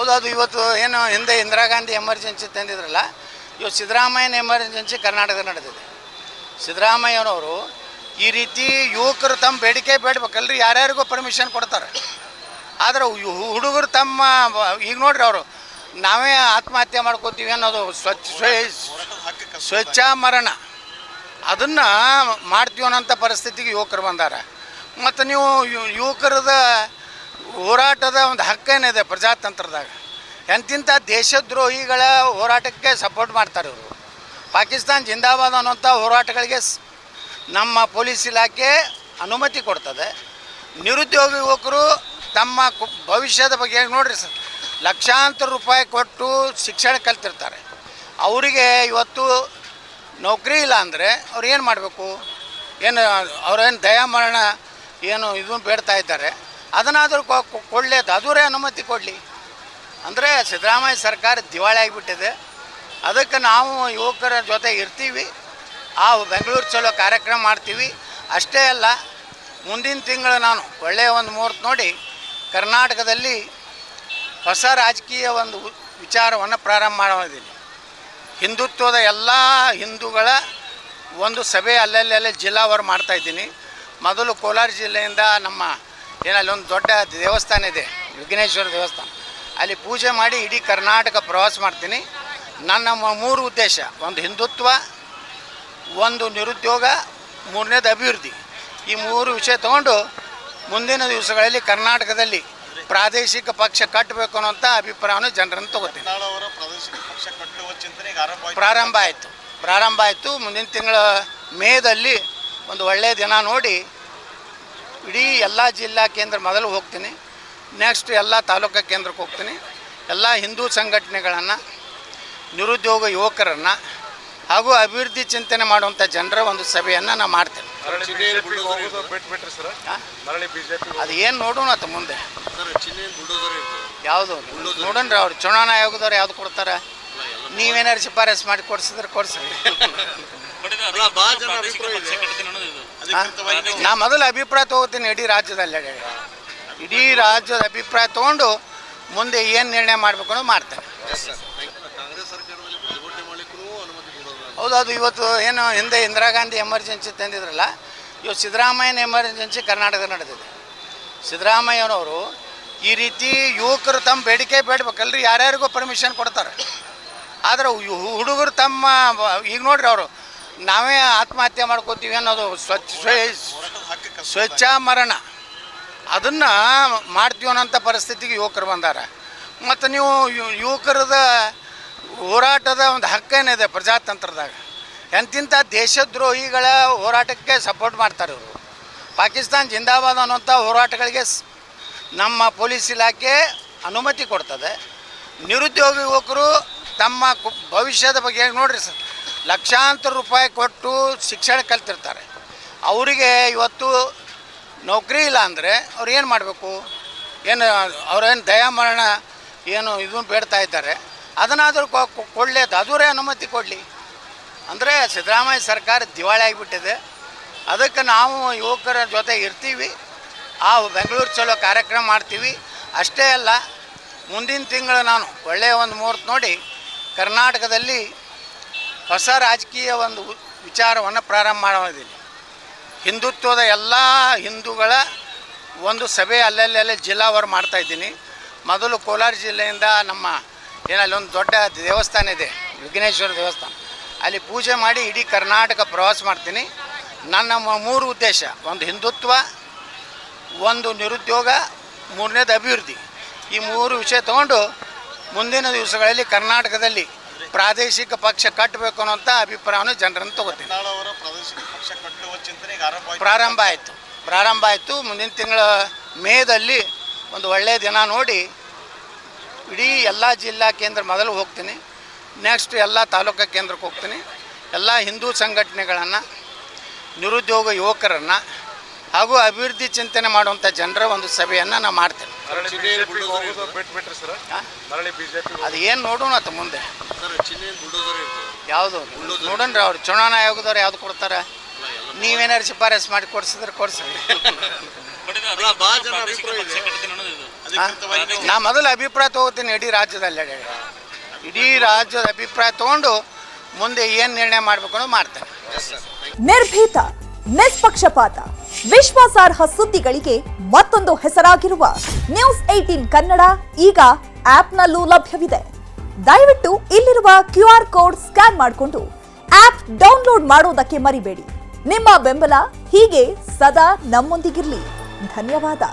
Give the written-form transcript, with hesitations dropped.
ಹೌದು, ಅದು ಇವತ್ತು ಏನು ಹಿಂದೆ ಇಂದಿರಾ ಗಾಂಧಿ ಎಮರ್ಜೆನ್ಸಿ ತಂದಿದ್ರಲ್ಲ, ಇವತ್ತು ಸಿದ್ದರಾಮಯ್ಯನ ಎಮರ್ಜೆನ್ಸಿ ಕರ್ನಾಟಕದಲ್ಲಿ ನಡೆದಿದೆ. ಸಿದ್ದರಾಮಯ್ಯನವರು ಈ ರೀತಿ ಯುವಕರು ತಮ್ಮ ಬೇಡಿಕೆ ಬೇಡಬೇಕಲ್ರಿ, ಯಾರ್ಯಾರಿಗೂ ಪರ್ಮಿಷನ್ ಕೊಡ್ತಾರೆ. ಆದರೆ ಹುಡುಗರು ತಮ್ಮ ಈಗ ನೋಡ್ರಿ, ಅವರು ನಾವೇ ಆತ್ಮಹತ್ಯೆ ಮಾಡ್ಕೋತೀವಿ ಅನ್ನೋದು ಸ್ವಚ್ಛ ಮರಣ ಅದನ್ನು ಮಾಡ್ತೀವಿ ಅನ್ನೋಂಥ ಪರಿಸ್ಥಿತಿಗೆ ಯುವಕರು ಬಂದಾರ. ಮತ್ತು ನೀವು ಯುವಕರದ ಹೋರಾಟದ ಒಂದು ಹಕ್ಕೇನಿದೆ ಪ್ರಜಾತಂತ್ರದಾಗ, ಎಂತಿಂಥ ದೇಶದ್ರೋಹಿಗಳ ಹೋರಾಟಕ್ಕೆ ಸಪೋರ್ಟ್ ಮಾಡ್ತಾರೆ ಇವರು. ಪಾಕಿಸ್ತಾನ ಜಿಂದಾಬಾದ್ ಅನ್ನೋಂಥ ಹೋರಾಟಗಳಿಗೆ ನಮ್ಮ ಪೊಲೀಸ್ ಇಲಾಖೆ ಅನುಮತಿ ಕೊಡ್ತದೆ. ನಿರುದ್ಯೋಗಿ ಯುವಕರು ತಮ್ಮ ಭವಿಷ್ಯದ ಬಗ್ಗೆ ನೋಡ್ರಿ ಸರ್, ಲಕ್ಷಾಂತರ ರೂಪಾಯಿ ಕೊಟ್ಟು ಶಿಕ್ಷಣ ಕಲ್ತಿರ್ತಾರೆ. ಅವರಿಗೆ ಇವತ್ತು ನೌಕರಿ ಇಲ್ಲ ಅಂದರೆ ಅವ್ರು ಏನು ಮಾಡಬೇಕು? ಏನು ಅವ್ರೇನು ದಯಾಮರಣ ಏನು ಇದನ್ನು ಬೇಡ್ತಾ ಇದ್ದಾರೆ, ಅದನ್ನಾದರೂ ಕೊಡಲೇದು, ಅದರೇ ಅನುಮತಿ ಕೊಡಲಿ. ಅಂದರೆ ಸಿದ್ದರಾಮಯ್ಯ ಸರ್ಕಾರ ದಿವಾಳಿ ಆಗಿಬಿಟ್ಟಿದೆ. ಅದಕ್ಕೆ ನಾವು ಯುವಕರ ಜೊತೆ ಇರ್ತೀವಿ. ಆ ಬೆಂಗಳೂರು ಚಲೋ ಕಾರ್ಯಕ್ರಮ ಮಾಡ್ತೀವಿ. ಅಷ್ಟೇ ಅಲ್ಲ, ಮುಂದಿನ ತಿಂಗಳು ನಾನು ಒಳ್ಳೆಯ ಒಂದು ಮುಹೂರ್ತ ನೋಡಿ ಕರ್ನಾಟಕದಲ್ಲಿ ಹೊಸ ರಾಜಕೀಯ ಒಂದು ವಿಚಾರವನ್ನು ಪ್ರಾರಂಭ ಮಾಡಿದ್ದೀನಿ. ಹಿಂದುತ್ವದ ಎಲ್ಲ ಹಿಂದೂಗಳ ಒಂದು ಸಭೆ ಅಲ್ಲಲ್ಲಿ ಜಿಲ್ಲಾವಾರು ಮಾಡ್ತಾಯಿದ್ದೀನಿ. ಮೊದಲು ಕೋಲಾರ ಜಿಲ್ಲೆಯಿಂದ ನಮ್ಮ ಏನಲ್ಲಿ ಒಂದು ದೊಡ್ಡ ದೇವಸ್ಥಾನ ಇದೆ, ವಿಘ್ನೇಶ್ವರ ದೇವಸ್ಥಾನ, ಅಲ್ಲಿ ಪೂಜೆ ಮಾಡಿ ಇಡೀ ಕರ್ನಾಟಕ ಪ್ರವಾಸ ಮಾಡ್ತೀನಿ. ನನ್ನ 3 ಉದ್ದೇಶ: ಒಂದು ಹಿಂದುತ್ವ, ಒಂದು ನಿರುದ್ಯೋಗ, 3ನೇದು ಅಭಿವೃದ್ಧಿ. ಈ 3 ವಿಷಯ ತೊಗೊಂಡು ಮುಂದಿನ ದಿವಸಗಳಲ್ಲಿ ಕರ್ನಾಟಕದಲ್ಲಿ ಪ್ರಾದೇಶಿಕ ಪಕ್ಷ ಕಟ್ಟಬೇಕು ಅನ್ನೋಂಥ ಅಭಿಪ್ರಾಯವನ್ನು ಜನರನ್ನು ತಗೋತೀನಿ. ಪ್ರಾರಂಭ ಆಯಿತು. ಮುಂದಿನ ತಿಂಗಳ ಮೇದಲ್ಲಿ ಒಂದು ಒಳ್ಳೆಯ ದಿನ ನೋಡಿ ಇಡೀ ಎಲ್ಲ ಜಿಲ್ಲಾ ಕೇಂದ್ರ ಮೊದಲು ಹೋಗ್ತೀನಿ. ನೆಕ್ಸ್ಟ್ ಎಲ್ಲ ತಾಲೂಕಾ ಕೇಂದ್ರಕ್ಕೆ ಹೋಗ್ತೀನಿ. ಎಲ್ಲ ಹಿಂದೂ ಸಂಘಟನೆಗಳನ್ನು, ನಿರುದ್ಯೋಗ ಯುವಕರನ್ನು ಹಾಗೂ ಅಭಿವೃದ್ಧಿ ಚಿಂತನೆ ಮಾಡುವಂಥ ಜನರ ಒಂದು ಸಭೆಯನ್ನು ನಾನು ಮಾಡ್ತೇನೆ. ಅದು ಏನು ನೋಡೋಣ ಆತ ಮುಂದೆ ಯಾವುದು ನೋಡೋಣ್ರಿ. ಅವ್ರು ಚುನಾವಣಾ ಆಯೋಗದವ್ರು ಯಾವ್ದು ಕೊಡ್ತಾರೆ, ನೀವೇನಾರು ಶಿಫಾರಸು ಮಾಡಿ ಕೊಡಿಸಿದ್ರೆ ಕೊಡಿಸ್ರಿ. ನಾ ಮೊದಲು ಅಭಿಪ್ರಾಯ ತೊಗೋತೀನಿ ಇಡೀ ರಾಜ್ಯದ ಅಭಿಪ್ರಾಯ ತೊಗೊಂಡು ಮುಂದೆ ಏನು ನಿರ್ಣಯ ಮಾಡಬೇಕು ಅನ್ನೋದು ಮಾಡ್ತೇನೆ. ಹೌದು, ಅದು ಇವತ್ತು ಏನು ಹಿಂದೆ ಇಂದಿರಾ ಗಾಂಧಿ ಎಮರ್ಜೆನ್ಸಿ ತಂದಿದ್ರಲ್ಲ, ಇವತ್ತು ಸಿದ್ದರಾಮಯ್ಯನ ಎಮರ್ಜೆನ್ಸಿ ಕರ್ನಾಟಕದಲ್ಲಿ ನಡೆದಿದೆ. ಸಿದ್ದರಾಮಯ್ಯನವರು ಈ ರೀತಿ ಯುವಕರು ತಮ್ಮ ಬೇಡಿಕೆ ಬೇಡಬೇಕಲ್ರಿ, ಯಾರ್ಯಾರಿಗೂ ಪರ್ಮಿಷನ್ ಕೊಡ್ತಾರೆ. ಆದರೆ ಹುಡುಗರು ತಮ್ಮ ಈಗ ನೋಡ್ರಿ, ಅವರು ನಾವೇ ಆತ್ಮಹತ್ಯೆ ಮಾಡ್ಕೋತೀವಿ ಅನ್ನೋದು ಸ್ವಚ್ಛ ಮರಣ ಅದನ್ನು ಮಾಡ್ತೀವಿ ಅನ್ನೋಂಥ ಪರಿಸ್ಥಿತಿಗೆ ಯುವಕರು ಬಂದಾರ. ಮತ್ತು ನೀವು ಯುವಕರದ ಹೋರಾಟದ ಒಂದು ಹಕ್ಕೇನಿದೆ ಪ್ರಜಾತಂತ್ರದಾಗ, ಎಂತಿಂಥ ದೇಶದ್ರೋಹಿಗಳ ಹೋರಾಟಕ್ಕೆ ಸಪೋರ್ಟ್ ಮಾಡ್ತಾರೆ ಇವರು. ಪಾಕಿಸ್ತಾನ ಜಿಂದಾಬಾದ್ ಅನ್ನೋಂಥ ಹೋರಾಟಗಳಿಗೆ ನಮ್ಮ ಪೊಲೀಸ್ ಇಲಾಖೆ ಅನುಮತಿ ಕೊಡ್ತದೆ. ನಿರುದ್ಯೋಗಿ ಯುವಕರು ತಮ್ಮ ಭವಿಷ್ಯದ ಬಗ್ಗೆ ನೋಡ್ರಿ ಸರ್, ಲಕ್ಷಾಂತರ ರೂಪಾಯಿ ಕೊಟ್ಟು ಶಿಕ್ಷಣ ಕಲ್ತಿರ್ತಾರೆ. ಅವರಿಗೆ ಇವತ್ತು ನೌಕರಿ ಇಲ್ಲ ಅಂದರೆ ಅವ್ರು ಏನು ಮಾಡಬೇಕು? ಏನು ಅವ್ರೇನು ದಯಾಮರಣ ಏನು ಇದನ್ನು ಬೇಡ್ತಾ ಇದ್ದಾರೆ, ಅದನ್ನಾದರೂ ಕೊಡಲೇದು, ಅದರೇ ಅನುಮತಿ ಕೊಡಲಿ. ಅಂದರೆ ಸಿದ್ದರಾಮಯ್ಯ ಸರ್ಕಾರ ದಿವಾಳಿ ಆಗಿಬಿಟ್ಟಿದೆ. ಅದಕ್ಕೆ ನಾವು ಯುವಕರ ಜೊತೆ ಇರ್ತೀವಿ. ಆ ಬೆಂಗಳೂರು ಚಲೋ ಕಾರ್ಯಕ್ರಮ ಮಾಡ್ತೀವಿ. ಅಷ್ಟೇ ಅಲ್ಲ, ಮುಂದಿನ ತಿಂಗಳು ನಾನು ಒಳ್ಳೆಯ ಒಂದು ಮುಹೂರ್ತ ನೋಡಿ ಕರ್ನಾಟಕದಲ್ಲಿ ಹೊಸ ರಾಜಕೀಯ ಒಂದು ವಿಚಾರವನ್ನು ಪ್ರಾರಂಭ ಮಾಡಿದ್ದೀನಿ. ಹಿಂದುತ್ವದ ಎಲ್ಲ ಹಿಂದೂಗಳ ಒಂದು ಸಭೆ ಅಲ್ಲಲ್ಲಿ ಜಿಲ್ಲಾವಾರು ಮಾಡ್ತಾಯಿದ್ದೀನಿ. ಮೊದಲು ಕೋಲಾರ ಜಿಲ್ಲೆಯಿಂದ ನಮ್ಮ ಏನಲ್ಲಿ ಒಂದು ದೊಡ್ಡ ದೇವಸ್ಥಾನ ಇದೆ, ವಿಘ್ನೇಶ್ವರ ದೇವಸ್ಥಾನ, ಅಲ್ಲಿ ಪೂಜೆ ಮಾಡಿ ಇಡೀ ಕರ್ನಾಟಕ ಪ್ರವಾಸ ಮಾಡ್ತೀನಿ. ನನ್ನ 3 ಉದ್ದೇಶ: ಒಂದು ಹಿಂದುತ್ವ, ಒಂದು ನಿರುದ್ಯೋಗ, 3ನೇದು ಅಭಿವೃದ್ಧಿ. ಈ 3 ವಿಷಯ ತೊಗೊಂಡು ಮುಂದಿನ ದಿವಸಗಳಲ್ಲಿ ಕರ್ನಾಟಕದಲ್ಲಿ ಪ್ರಾದೇಶಿಕ ಪಕ್ಷ ಕಟ್ಟಬೇಕು ಅನ್ನೋಂಥ ಅಭಿಪ್ರಾಯವನ್ನು ಜನರನ್ನು ತಗೋತೀನಿ. ಪ್ರಾರಂಭ ಆಯಿತು. ಮುಂದಿನ ತಿಂಗಳ ಮೇದಲ್ಲಿ ಒಂದು ಒಳ್ಳೆಯ ದಿನ ನೋಡಿ ಇಡೀ ಎಲ್ಲ ಜಿಲ್ಲಾ ಕೇಂದ್ರ ಮೊದಲು ಹೋಗ್ತೀನಿ. ನೆಕ್ಸ್ಟ್ ಎಲ್ಲ ತಾಲೂಕಾ ಕೇಂದ್ರಕ್ಕೆ ಹೋಗ್ತೀನಿ. ಎಲ್ಲ ಹಿಂದೂ ಸಂಘಟನೆಗಳನ್ನು, ನಿರುದ್ಯೋಗ ಯುವಕರನ್ನು ಹಾಗೂ ಅಭಿವೃದ್ಧಿ ಚಿಂತನೆ ಮಾಡುವಂಥ ಜನರ ಒಂದು ಸಭೆಯನ್ನು ನಾನು ಮಾಡ್ತೇನೆ. ಅದು ಏನು ನೋಡೋಣ ಆತ ಮುಂದೆ ಯಾವುದು ನೋಡೋಣ್ರಿ. ಅವ್ರು ಚುನಾವಣಾ ಆಯೋಗದವ್ರು ಯಾವ್ದು ಕೊಡ್ತಾರೆ, ನೀವೇನಾರು ಶಿಫಾರಸು ಮಾಡಿ ಕೊಡಿಸಿದ್ರೆ ಕೊಡಿಸ್ರಿ. ನಾ ಮೊದಲು ಅಭಿಪ್ರಾಯ ತೊಗೋತೀನಿ ಇಡೀ ರಾಜ್ಯದ ಅಭಿಪ್ರಾಯ ತೊಗೊಂಡು ಮುಂದೆ ಏನು ನಿರ್ಣಯ ಮಾಡಬೇಕು ಅನ್ನೋದು ಮಾಡ್ತೇನೆ. ನಿರ್ಭೀತ, ನಿಷ್ಪಕ್ಷಪಾತ, ವಿಶ್ವಾಸಾರ್ಹ ಸುದ್ದಿಗಳಿಗೆ ಮತ್ತೊಂದು ಹೆಸರಾಗಿರುವ News18 ಕನ್ನಡ ಈಗ ಆಪ್ನಲ್ಲೂ ಲಭ್ಯವಿದೆ. ದಯವಿಟ್ಟು ಇಲ್ಲಿರುವ QR ಕೋಡ್ ಸ್ಕ್ಯಾನ್ ಮಾಡಿಕೊಂಡು ಆಪ್ ಡೌನ್ಲೋಡ್ ಮಾಡೋದಕ್ಕೆ ಮರಿಬೇಡಿ. ನಿಮ್ಮ ಬೆಂಬಲ ಹೀಗೆ ಸದಾ ನಮ್ಮೊಂದಿಗಿರಲಿ. ಧನ್ಯವಾದ.